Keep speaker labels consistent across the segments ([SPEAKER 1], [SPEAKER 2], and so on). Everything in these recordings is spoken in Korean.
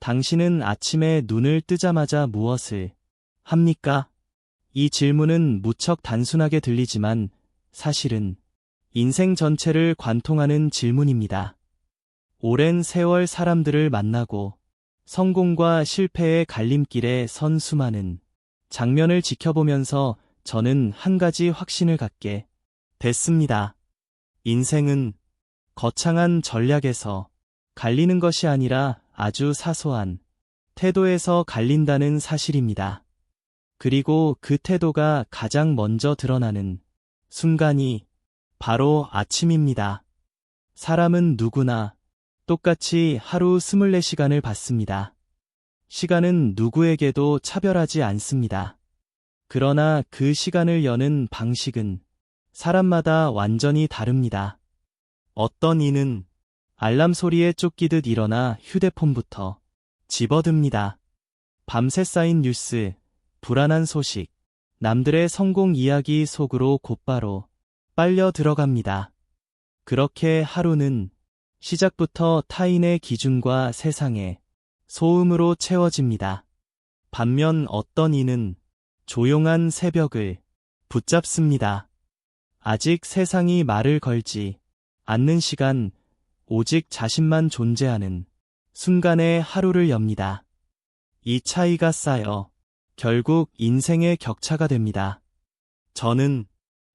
[SPEAKER 1] 당신은 아침에 눈을 뜨자마자 무엇을 합니까? 이 질문은 무척 단순하게 들리지만 사실은 인생 전체를 관통하는 질문입니다. 오랜 세월 사람들을 만나고 성공과 실패의 갈림길에 선 수많은 장면을 지켜보면서 저는 한 가지 확신을 갖게 됐습니다. 인생은 거창한 전략에서 갈리는 것이 아니라 아주 사소한 태도에서 갈린다는 사실입니다. 그리고 그 태도가 가장 먼저 드러나는 순간이 바로 아침입니다. 사람은 누구나 똑같이 하루 24시간을 받습니다. 시간은 누구에게도 차별하지 않습니다. 그러나 그 시간을 여는 방식은 사람마다 완전히 다릅니다. 어떤 이는 알람 소리에 쫓기듯 일어나 휴대폰부터 집어듭니다. 밤새 쌓인 뉴스, 불안한 소식, 남들의 성공 이야기 속으로 곧바로 빨려 들어갑니다. 그렇게 하루는 시작부터 타인의 기준과 세상의 소음으로 채워집니다. 반면 어떤 이는 조용한 새벽을 붙잡습니다. 아직 세상이 말을 걸지 않는 시간, 오직 자신만 존재하는 순간에 하루를 엽니다. 이 차이가 쌓여 결국 인생의 격차가 됩니다. 저는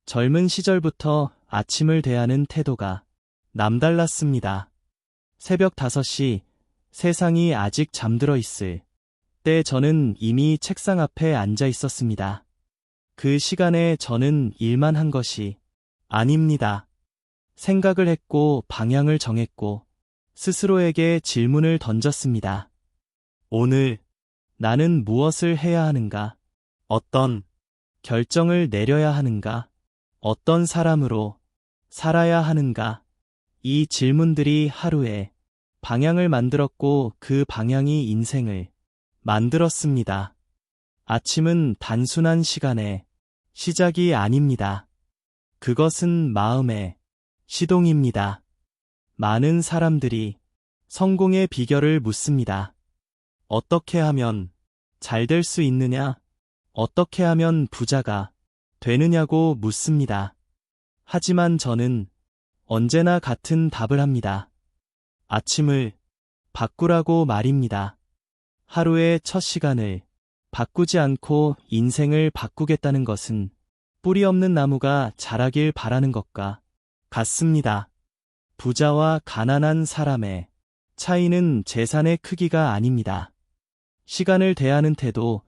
[SPEAKER 1] 젊은 시절부터 아침을 대하는 태도가 남달랐습니다. 새벽 5시, 세상이 아직 잠들어 있을 때 저는 이미 책상 앞에 앉아 있었습니다. 그 시간에 저는 일만 한 것이 아닙니다. 생각을 했고 방향을 정했고 스스로에게 질문을 던졌습니다. 오늘 나는 무엇을 해야 하는가? 어떤 결정을 내려야 하는가? 어떤 사람으로 살아야 하는가? 이 질문들이 하루의 방향을 만들었고 그 방향이 인생을 만들었습니다. 아침은 단순한 시간의 시작이 아닙니다. 그것은 마음의 시동입니다. 많은 사람들이 성공의 비결을 묻습니다. 어떻게 하면 잘 될 수 있느냐? 어떻게 하면 부자가 되느냐고 묻습니다. 하지만 저는 언제나 같은 답을 합니다. 아침을 바꾸라고 말입니다. 하루의 첫 시간을 바꾸지 않고 인생을 바꾸겠다는 것은 뿌리 없는 나무가 자라길 바라는 것과 같습니다. 부자와 가난한 사람의 차이는 재산의 크기가 아닙니다. 시간을 대하는 태도,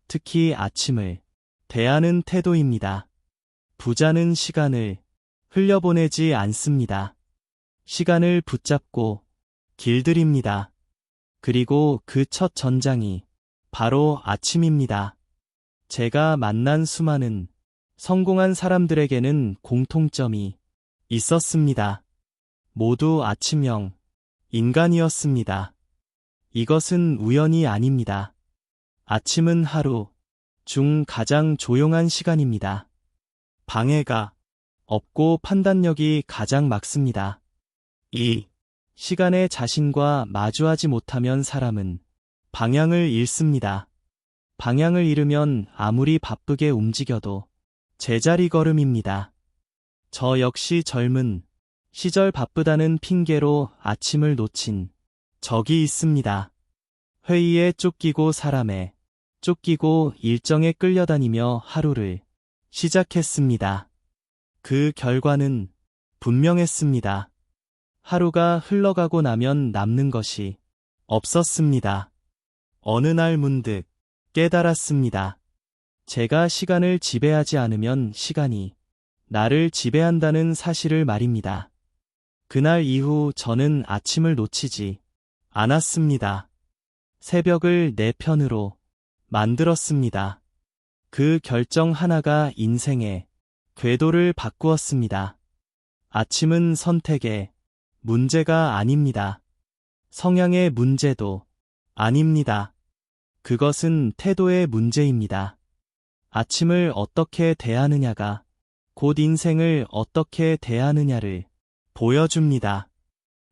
[SPEAKER 1] 특히 아침을 대하는 태도입니다. 부자는 시간을 흘려보내지 않습니다. 시간을 붙잡고 길들입니다. 그리고 그 첫 전장이 바로 아침입니다. 제가 만난 수많은 성공한 사람들에게는 공통점이 있었습니다. 모두 아침형 인간이었습니다. 이것은 우연이 아닙니다. 아침은 하루 중 가장 조용한 시간입니다. 방해가 없고 판단력이 가장 맑습니다. 이 시간에 자신과 마주하지 못하면 사람은 방향을 잃습니다. 방향을 잃으면 아무리 바쁘게 움직여도 제자리 걸음입니다. 저 역시 젊은 시절 바쁘다는 핑계로 아침을 놓친 적이 있습니다. 회의에 쫓기고 사람에 쫓기고 일정에 끌려다니며 하루를 시작했습니다. 그 결과는 분명했습니다. 하루가 흘러가고 나면 남는 것이 없었습니다. 어느 날 문득 깨달았습니다. 제가 시간을 지배하지 않으면 시간이 나를 지배한다는 사실을 말입니다. 그날 이후 저는 아침을 놓치지 않았습니다. 새벽을 내 편으로 만들었습니다. 그 결정 하나가 인생의 궤도를 바꾸었습니다. 아침은 선택의 문제가 아닙니다. 성향의 문제도 아닙니다. 그것은 태도의 문제입니다. 아침을 어떻게 대하느냐가 곧 인생을 어떻게 대하느냐를 보여줍니다.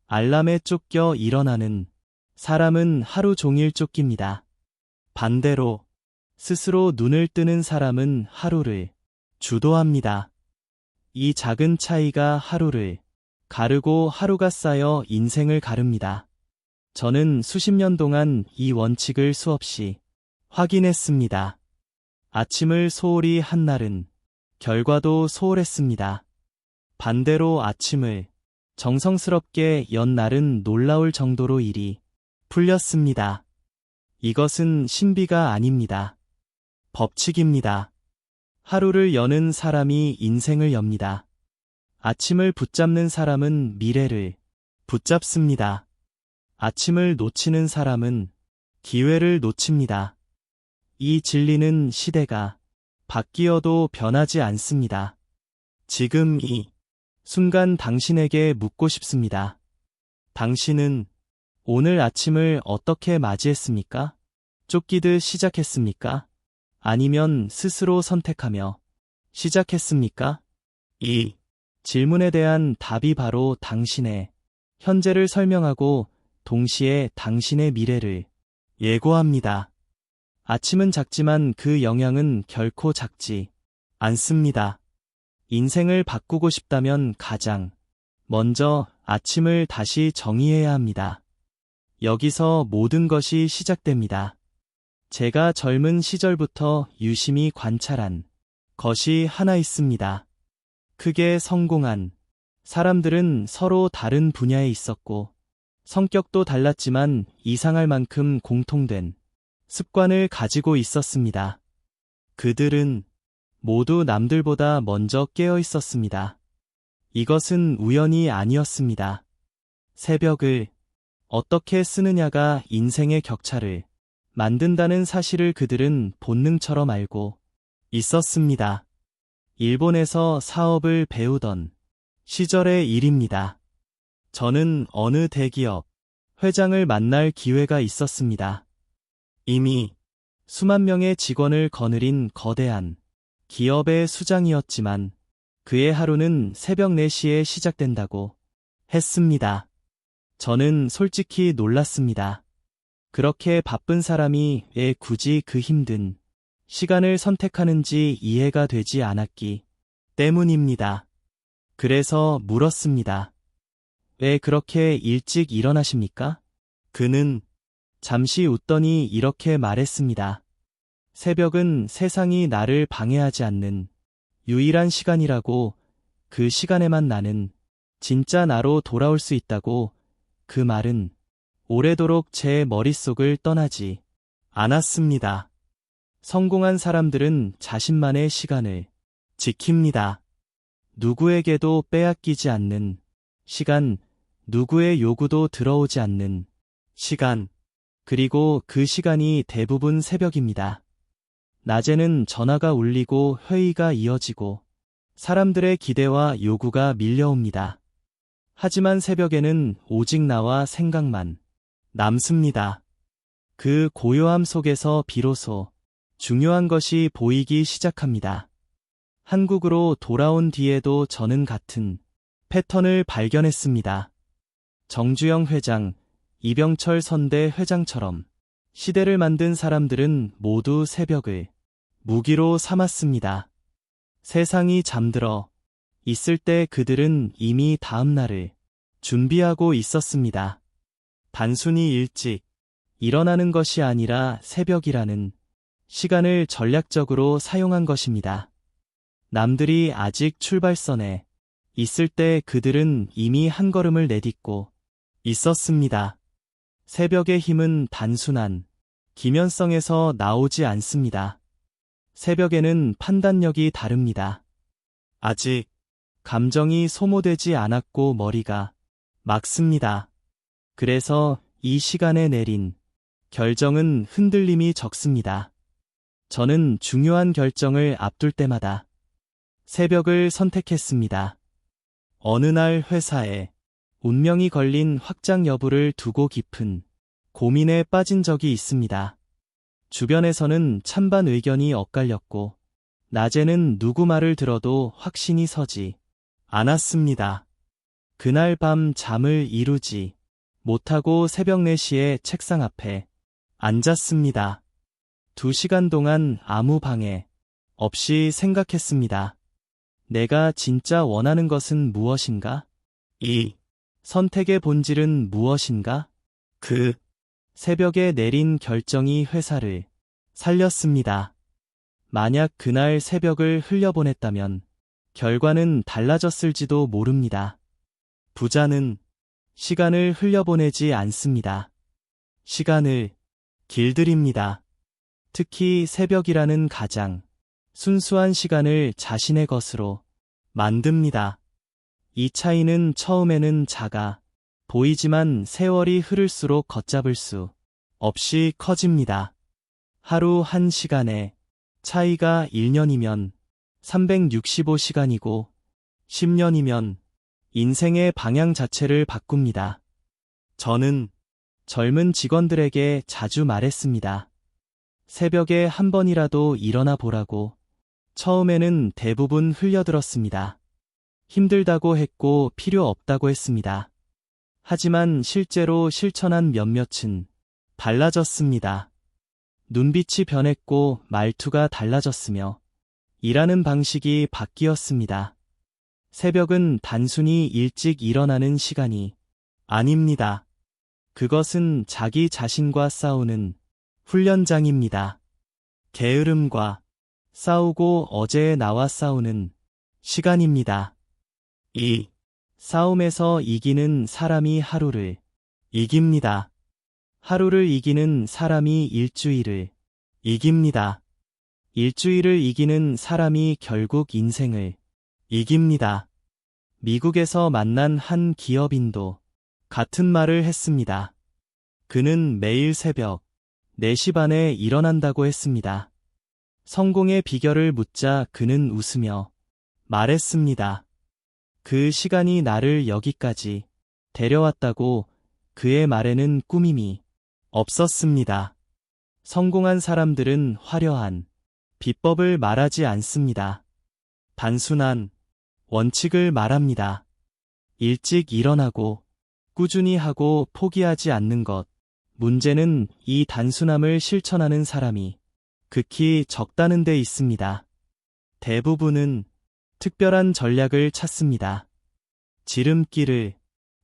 [SPEAKER 1] 알람에 쫓겨 일어나는 사람은 하루 종일 쫓깁니다. 반대로 스스로 눈을 뜨는 사람은 하루를 주도합니다. 이 작은 차이가 하루를 가르고 하루가 쌓여 인생을 가릅니다. 저는 수십 년 동안 이 원칙을 수없이 확인했습니다. 아침을 소홀히 한 날은 결과도 소홀했습니다. 반대로 아침을 정성스럽게 연 날은 놀라울 정도로 일이 풀렸습니다. 이것은 신비가 아닙니다. 법칙입니다. 하루를 여는 사람이 인생을 엽니다. 아침을 붙잡는 사람은 미래를 붙잡습니다. 아침을 놓치는 사람은 기회를 놓칩니다. 이 진리는 시대가 바뀌어도 변하지 않습니다. 지금 이 순간 당신에게 묻고 싶습니다. 당신은 오늘 아침을 어떻게 맞이했습니까? 쫓기듯 시작했습니까? 아니면 스스로 선택하며 시작했습니까? 이 질문에 대한 답이 바로 당신의 현재를 설명하고 동시에 당신의 미래를 예고합니다. 아침은 작지만 그 영향은 결코 작지 않습니다. 인생을 바꾸고 싶다면 가장 먼저 아침을 다시 정의해야 합니다. 여기서 모든 것이 시작됩니다. 제가 젊은 시절부터 유심히 관찰한 것이 하나 있습니다. 크게 성공한 사람들은 서로 다른 분야에 있었고 성격도 달랐지만 이상할 만큼 공통된 습관을 가지고 있었습니다. 그들은 모두 남들보다 먼저 깨어 있었습니다. 이것은 우연이 아니었습니다. 새벽을 어떻게 쓰느냐가 인생의 격차를 만든다는 사실을 그들은 본능처럼 알고 있었습니다. 일본에서 사업을 배우던 시절의 일입니다. 저는 어느 대기업 회장을 만날 기회가 있었습니다. 이미 수만 명의 직원을 거느린 거대한 기업의 수장이었지만 그의 하루는 새벽 4시에 시작된다고 했습니다. 저는 솔직히 놀랐습니다. 그렇게 바쁜 사람이 왜 굳이 그 힘든 시간을 선택하는지 이해가 되지 않았기 때문입니다. 그래서 물었습니다. 왜 그렇게 일찍 일어나십니까? 그는 잠시 웃더니 이렇게 말했습니다. 새벽은 세상이 나를 방해하지 않는 유일한 시간이라고, 그 시간에만 나는 진짜 나로 돌아올 수 있다고. 그 말은 오래도록 제 머릿속을 떠나지 않았습니다. 성공한 사람들은 자신만의 시간을 지킵니다. 누구에게도 빼앗기지 않는 시간, 누구의 요구도 들어오지 않는 시간, 그리고 그 시간이 대부분 새벽입니다. 낮에는 전화가 울리고 회의가 이어지고 사람들의 기대와 요구가 밀려옵니다. 하지만 새벽에는 오직 나와 생각만 남습니다. 그 고요함 속에서 비로소 중요한 것이 보이기 시작합니다. 한국으로 돌아온 뒤에도 저는 같은 패턴을 발견했습니다. 정주영 회장, 이병철 선대 회장처럼 시대를 만든 사람들은 모두 새벽을 무기로 삼았습니다. 세상이 잠들어 있을 때 그들은 이미 다음 날을 준비하고 있었습니다. 단순히 일찍 일어나는 것이 아니라 새벽이라는 시간을 전략적으로 사용한 것입니다. 남들이 아직 출발선에 있을 때 그들은 이미 한 걸음을 내딛고 있었습니다. 새벽의 힘은 단순한 기면성에서 나오지 않습니다. 새벽에는 판단력이 다릅니다. 아직 감정이 소모되지 않았고 머리가 맑습니다. 그래서 이 시간에 내린 결정은 흔들림이 적습니다. 저는 중요한 결정을 앞둘 때마다 새벽을 선택했습니다. 어느 날 회사에 운명이 걸린 확장 여부를 두고 깊은 고민에 빠진 적이 있습니다. 주변에서는 찬반 의견이 엇갈렸고 낮에는 누구 말을 들어도 확신이 서지 않았습니다. 그날 밤 잠을 이루지 못하고 새벽 4시에 책상 앞에 앉았습니다. 2시간 동안 아무 방해 없이 생각했습니다. 내가 진짜 원하는 것은 무엇인가? 이 선택의 본질은 무엇인가? 그 새벽에 내린 결정이 회사를 살렸습니다. 만약 그날 새벽을 흘려보냈다면 결과는 달라졌을지도 모릅니다. 부자는 시간을 흘려보내지 않습니다. 시간을 길들입니다. 특히 새벽이라는 가장 순수한 시간을 자신의 것으로 만듭니다. 이 차이는 처음에는 작아 보이지만 세월이 흐를수록 걷잡을 수 없이 커집니다. 하루 1시간의 차이가 1년이면 365시간이고 10년이면 인생의 방향 자체를 바꿉니다. 저는 젊은 직원들에게 자주 말했습니다. 새벽에 한 번이라도 일어나 보라고. 처음에는 대부분 흘려들었습니다. 힘들다고 했고 필요 없다고 했습니다. 하지만 실제로 실천한 몇몇은 달라졌습니다. 눈빛이 변했고 말투가 달라졌으며 일하는 방식이 바뀌었습니다. 새벽은 단순히 일찍 일어나는 시간이 아닙니다. 그것은 자기 자신과 싸우는 훈련장입니다. 게으름과 싸우고 어제의 나와 싸우는 시간입니다. 이 싸움에서 이기는 사람이 하루를 이깁니다. 하루를 이기는 사람이 일주일을 이깁니다. 일주일을 이기는 사람이 결국 인생을 이깁니다. 미국에서 만난 한 기업인도 같은 말을 했습니다. 그는 매일 새벽 4시 반에 일어난다고 했습니다. 성공의 비결을 묻자 그는 웃으며 말했습니다. 그 시간이 나를 여기까지 데려왔다고. 그의 말에는 꾸밈이 없었습니다. 성공한 사람들은 화려한 비법을 말하지 않습니다. 단순한 원칙을 말합니다. 일찍 일어나고 꾸준히 하고 포기하지 않는 것. 문제는 이 단순함을 실천하는 사람이 극히 적다는 데 있습니다. 대부분은 특별한 전략을 찾습니다. 지름길을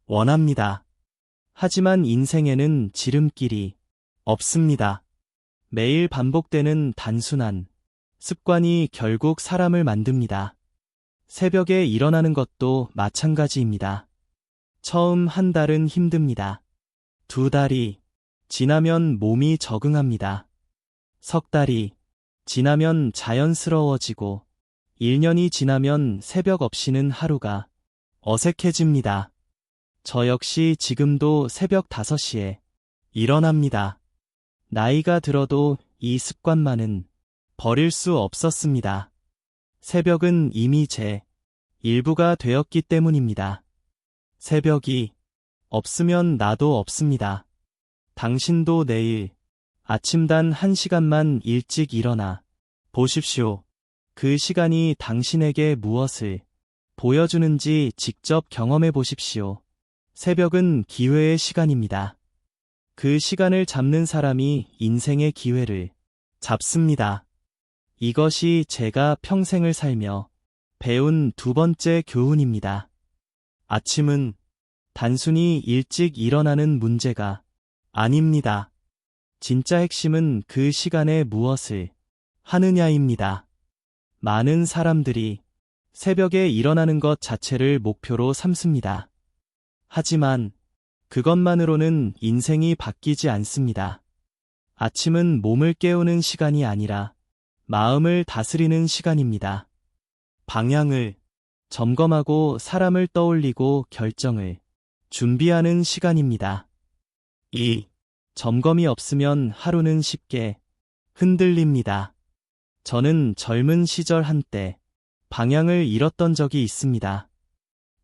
[SPEAKER 1] 원합니다. 하지만 인생에는 지름길이 없습니다. 매일 반복되는 단순한 습관이 결국 사람을 만듭니다. 새벽에 일어나는 것도 마찬가지입니다. 처음 한 달은 힘듭니다. 2달이 지나면 몸이 적응합니다. 3달이 지나면 자연스러워지고 1년이 지나면 새벽 없이는 하루가 어색해집니다. 저 역시 지금도 새벽 5시에 일어납니다. 나이가 들어도 이 습관만은 버릴 수 없었습니다. 새벽은 이미 제 일부가 되었기 때문입니다. 새벽이 없으면 나도 없습니다. 당신도 내일 아침 단 1시간만 일찍 일어나 보십시오. 그 시간이 당신에게 무엇을 보여주는지 직접 경험해 보십시오. 새벽은 기회의 시간입니다. 그 시간을 잡는 사람이 인생의 기회를 잡습니다. 이것이 제가 평생을 살며 배운 2번째 교훈입니다. 아침은 단순히 일찍 일어나는 문제가 아닙니다. 진짜 핵심은 그 시간에 무엇을 하느냐입니다. 많은 사람들이 새벽에 일어나는 것 자체를 목표로 삼습니다. 하지만 그것만으로는 인생이 바뀌지 않습니다. 아침은 몸을 깨우는 시간이 아니라 마음을 다스리는 시간입니다. 방향을 점검하고 사람을 떠올리고 결정을 준비하는 시간입니다. 이 점검이 없으면 하루는 쉽게 흔들립니다. 저는 젊은 시절 한때 방향을 잃었던 적이 있습니다.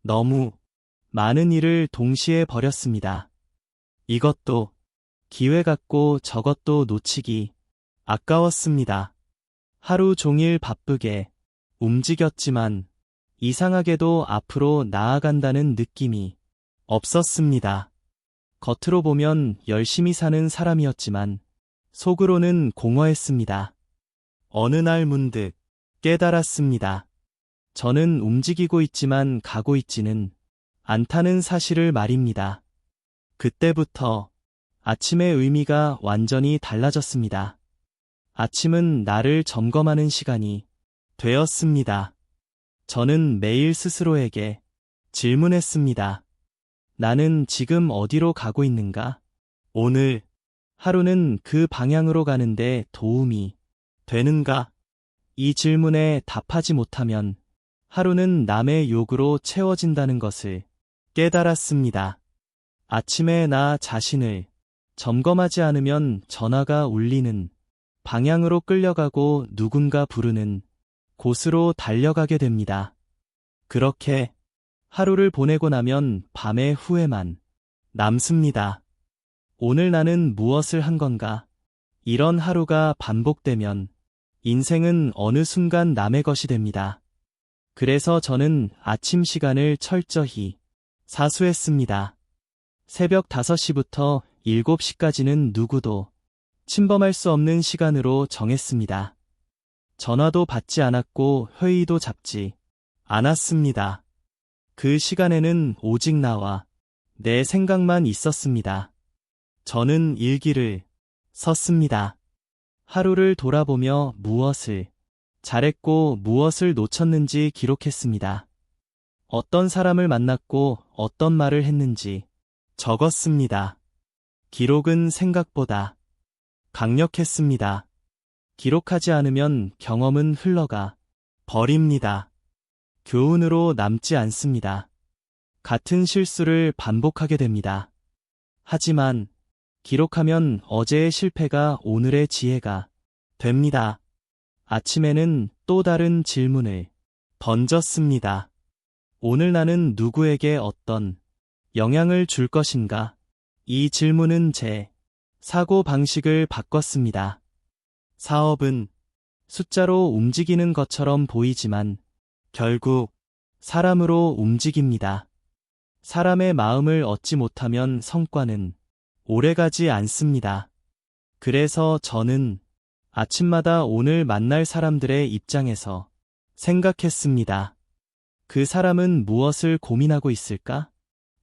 [SPEAKER 1] 너무 많은 일을 동시에 벌였습니다. 이것도 기회 같고 저것도 놓치기 아까웠습니다. 하루 종일 바쁘게 움직였지만 이상하게도 앞으로 나아간다는 느낌이 없었습니다. 겉으로 보면 열심히 사는 사람이었지만 속으로는 공허했습니다. 어느 날 문득 깨달았습니다. 저는 움직이고 있지만 가고 있지는 않다는 사실을 말입니다. 그때부터 아침의 의미가 완전히 달라졌습니다. 아침은 나를 점검하는 시간이 되었습니다. 저는 매일 스스로에게 질문했습니다. 나는 지금 어디로 가고 있는가? 오늘 하루는 그 방향으로 가는데 도움이 되는가? 이 질문에 답하지 못하면 하루는 남의 욕으로 채워진다는 것을 깨달았습니다. 아침에 나 자신을 점검하지 않으면 전화가 울리는 방향으로 끌려가고 누군가 부르는 곳으로 달려가게 됩니다. 그렇게 하루를 보내고 나면 밤의 후회만 남습니다. 오늘 나는 무엇을 한 건가? 이런 하루가 반복되면 인생은 어느 순간 남의 것이 됩니다. 그래서 저는 아침 시간을 철저히 사수했습니다. 새벽 5시부터 7시까지는 누구도 침범할 수 없는 시간으로 정했습니다. 전화도 받지 않았고 회의도 잡지 않았습니다. 그 시간에는 오직 나와 내 생각만 있었습니다. 저는 일기를 썼습니다. 하루를 돌아보며 무엇을 잘했고 무엇을 놓쳤는지 기록했습니다. 어떤 사람을 만났고 어떤 말을 했는지 적었습니다. 기록은 생각보다 강력했습니다. 기록하지 않으면 경험은 흘러가 버립니다. 교훈으로 남지 않습니다. 같은 실수를 반복하게 됩니다. 하지만 기록하면 어제의 실패가 오늘의 지혜가 됩니다. 아침에는 또 다른 질문을 던졌습니다. 오늘 나는 누구에게 어떤 영향을 줄 것인가? 이 질문은 제 사고 방식을 바꿨습니다. 사업은 숫자로 움직이는 것처럼 보이지만 결국 사람으로 움직입니다. 사람의 마음을 얻지 못하면 성과는 오래가지 않습니다. 그래서 저는 아침마다 오늘 만날 사람들의 입장에서 생각했습니다. 그 사람은 무엇을 고민하고 있을까?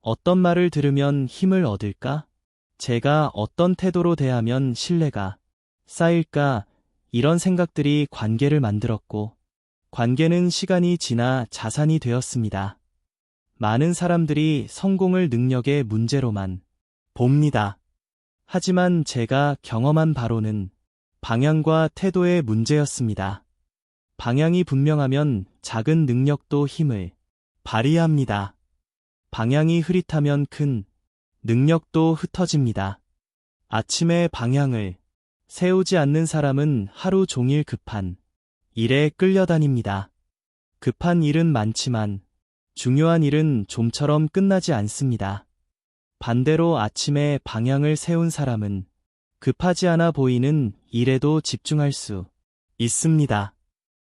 [SPEAKER 1] 어떤 말을 들으면 힘을 얻을까? 제가 어떤 태도로 대하면 신뢰가 쌓일까? 이런 생각들이 관계를 만들었고, 관계는 시간이 지나 자산이 되었습니다. 많은 사람들이 성공을 능력의 문제로만 봅니다. 하지만 제가 경험한 바로는 방향과 태도의 문제였습니다. 방향이 분명하면 작은 능력도 힘을 발휘합니다. 방향이 흐릿하면 큰 능력도 흩어집니다. 아침에 방향을 세우지 않는 사람은 하루 종일 급한 일에 끌려다닙니다. 급한 일은 많지만 중요한 일은 좀처럼 끝나지 않습니다. 반대로 아침에 방향을 세운 사람은 급하지 않아 보이는 일에도 집중할 수 있습니다.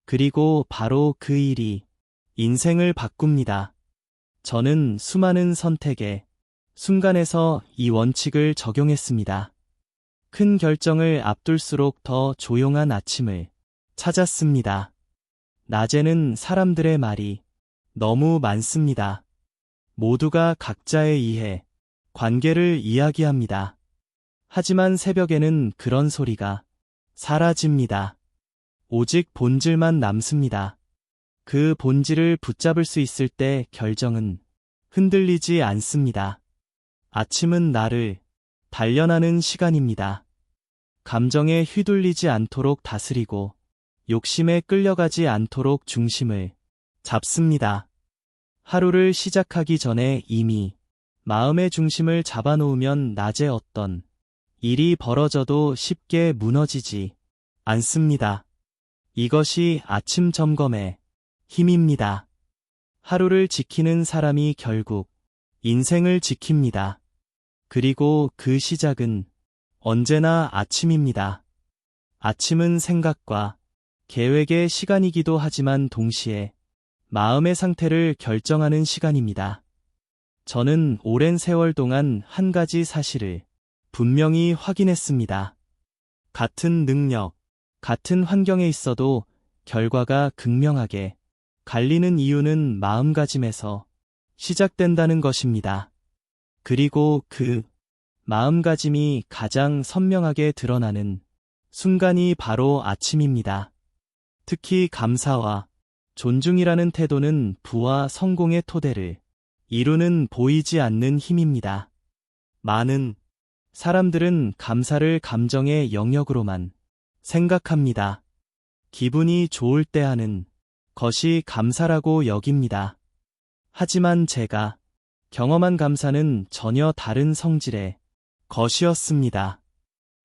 [SPEAKER 1] 그리고 바로 그 일이 인생을 바꿉니다. 저는 수많은 선택의 순간에서 이 원칙을 적용했습니다. 큰 결정을 앞둘수록 더 조용한 아침을 찾았습니다. 낮에는 사람들의 말이 너무 많습니다. 모두가 각자의 이해, 관계를 이야기합니다. 하지만 새벽에는 그런 소리가 사라집니다. 오직 본질만 남습니다. 그 본질을 붙잡을 수 있을 때 결정은 흔들리지 않습니다. 아침은 나를 단련하는 시간입니다. 감정에 휘둘리지 않도록 다스리고 욕심에 끌려가지 않도록 중심을 잡습니다. 하루를 시작하기 전에 이미 마음의 중심을 잡아놓으면 낮에 어떤 일이 벌어져도 쉽게 무너지지 않습니다. 이것이 아침 점검의 힘입니다. 하루를 지키는 사람이 결국 인생을 지킵니다. 그리고 그 시작은 언제나 아침입니다. 아침은 생각과 계획의 시간이기도 하지만 동시에 마음의 상태를 결정하는 시간입니다. 저는 오랜 세월 동안 한 가지 사실을 분명히 확인했습니다. 같은 능력, 같은 환경에 있어도 결과가 극명하게 갈리는 이유는 마음가짐에서 시작된다는 것입니다. 그리고 그 마음가짐이 가장 선명하게 드러나는 순간이 바로 아침입니다. 특히 감사와 존중이라는 태도는 부와 성공의 토대를 이루는 보이지 않는 힘입니다. 많은 사람들은 감사를 감정의 영역으로만 생각합니다. 기분이 좋을 때 하는 것이 감사라고 여깁니다. 하지만 제가 경험한 감사는 전혀 다른 성질의 것이었습니다.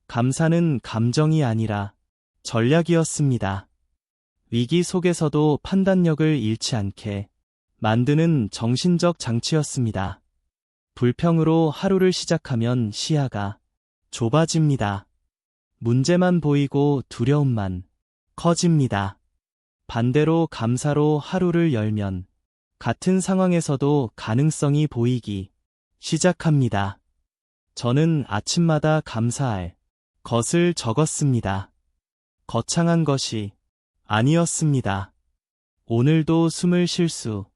[SPEAKER 1] 감사는 감정이 아니라 전략이었습니다. 위기 속에서도 판단력을 잃지 않게 만드는 정신적 장치였습니다. 불평으로 하루를 시작하면 시야가 좁아집니다. 문제만 보이고 두려움만 커집니다. 반대로 감사로 하루를 열면 같은 상황에서도 가능성이 보이기 시작합니다. 저는 아침마다 감사할 것을 적었습니다. 거창한 것이 아니었습니다. 오늘도 숨을 쉴 수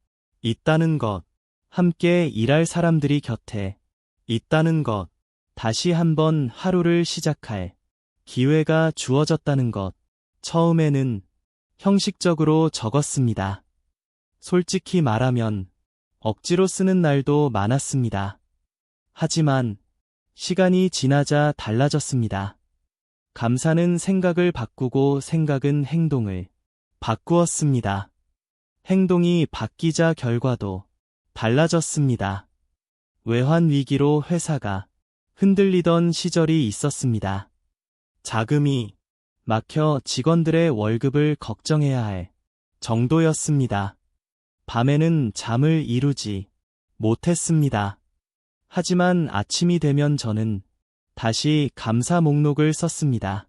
[SPEAKER 1] 있다는 것, 함께 일할 사람들이 곁에 있다는 것, 다시 한번 하루를 시작할 기회가 주어졌다는 것. 처음에는 형식적으로 적었습니다. 솔직히 말하면 억지로 쓰는 날도 많았습니다. 하지만 시간이 지나자 달라졌습니다. 감사는 생각을 바꾸고 생각은 행동을 바꾸었습니다. 행동이 바뀌자 결과도 달라졌습니다. 외환 위기로 회사가 흔들리던 시절이 있었습니다. 자금이 막혀 직원들의 월급을 걱정해야 할 정도였습니다. 밤에는 잠을 이루지 못했습니다. 하지만 아침이 되면 저는 다시 감사 목록을 썼습니다.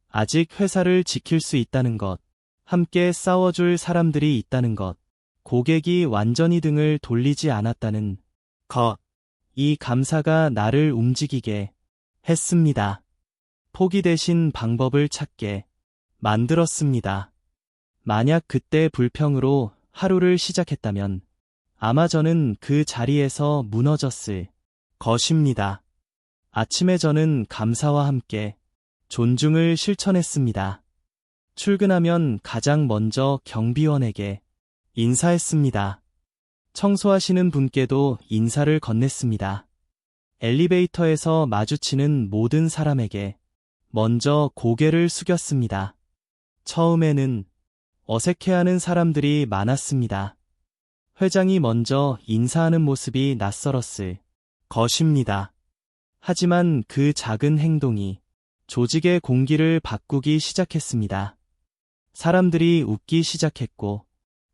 [SPEAKER 1] 아직 회사를 지킬 수 있다는 것, 함께 싸워줄 사람들이 있다는 것, 고객이 완전히 등을 돌리지 않았다는 것, 이 감사가 나를 움직이게 했습니다. 포기 대신 방법을 찾게 만들었습니다. 만약 그때 불평으로 하루를 시작했다면 아마 저는 그 자리에서 무너졌을 것입니다. 아침에 저는 감사와 함께 존중을 실천했습니다. 출근하면 가장 먼저 경비원에게 인사했습니다. 청소하시는 분께도 인사를 건넸습니다. 엘리베이터에서 마주치는 모든 사람에게 먼저 고개를 숙였습니다. 처음에는 어색해하는 사람들이 많았습니다. 회장이 먼저 인사하는 모습이 낯설었을 것입니다. 하지만 그 작은 행동이 조직의 공기를 바꾸기 시작했습니다. 사람들이 웃기 시작했고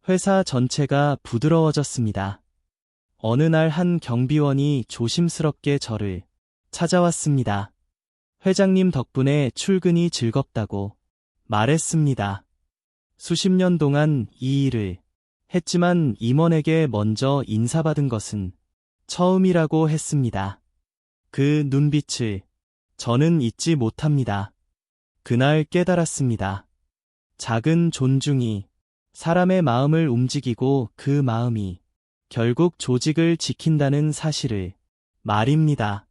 [SPEAKER 1] 회사 전체가 부드러워졌습니다. 어느 날 한 경비원이 조심스럽게 저를 찾아왔습니다. 회장님 덕분에 출근이 즐겁다고 말했습니다. 수십 년 동안 이 일을 했지만 임원에게 먼저 인사받은 것은 처음이라고 했습니다. 그 눈빛을 저는 잊지 못합니다. 그날 깨달았습니다. 작은 존중이 사람의 마음을 움직이고 그 마음이 결국 조직을 지킨다는 사실을 말입니다.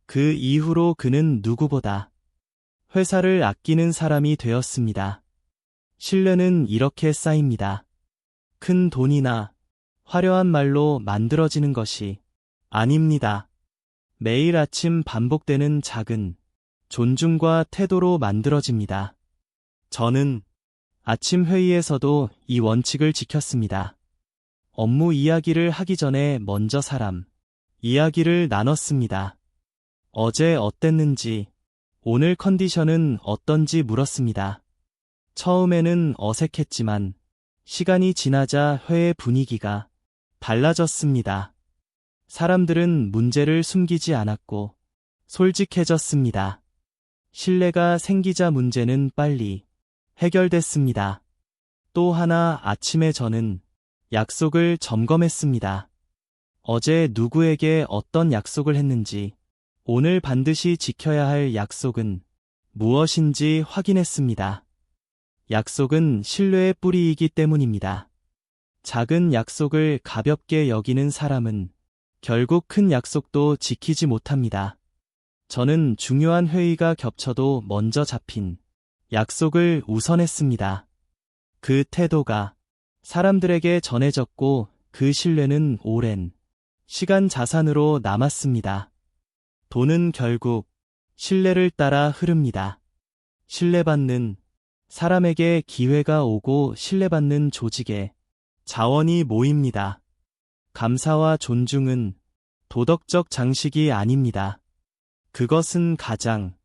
[SPEAKER 1] 그 이후로 그는 누구보다 회사를 아끼는 사람이 되었습니다. 신뢰는 이렇게 쌓입니다. 큰 돈이나 화려한 말로 만들어지는 것이 아닙니다. 매일 아침 반복되는 작은 존중과 태도로 만들어집니다. 저는 아침 회의에서도 이 원칙을 지켰습니다. 업무 이야기를 하기 전에 먼저 사람 이야기를 나눴습니다. 어제 어땠는지, 오늘 컨디션은 어떤지 물었습니다. 처음에는 어색했지만 시간이 지나자 회의 분위기가 달라졌습니다. 사람들은 문제를 숨기지 않았고 솔직해졌습니다. 신뢰가 생기자 문제는 빨리 해결됐습니다. 또 하나, 아침에 저는 약속을 점검했습니다. 어제 누구에게 어떤 약속을 했는지, 오늘 반드시 지켜야 할 약속은 무엇인지 확인했습니다. 약속은 신뢰의 뿌리이기 때문입니다. 작은 약속을 가볍게 여기는 사람은 결국 큰 약속도 지키지 못합니다. 저는 중요한 회의가 겹쳐도 먼저 잡힌 약속을 우선했습니다. 그 태도가 사람들에게 전해졌고 그 신뢰는 오랜 시간 자산으로 남았습니다. 돈은 결국 신뢰를 따라 흐릅니다. 신뢰받는 사람에게 기회가 오고 신뢰받는 조직에 자원이 모입니다. 감사와 존중은 도덕적 장식이 아닙니다. 그것은 가장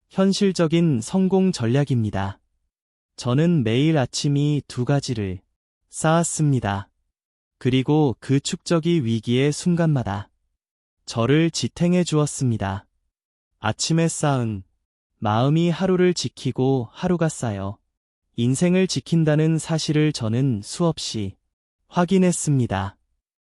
[SPEAKER 1] 현실적인 성공 전략입니다. 저는 매일 아침이 2가지를 쌓았습니다. 그리고 그 축적이 위기의 순간마다 저를 지탱해 주었습니다. 아침에 쌓은 마음이 하루를 지키고 하루가 쌓여 인생을 지킨다는 사실을 저는 수없이 확인했습니다.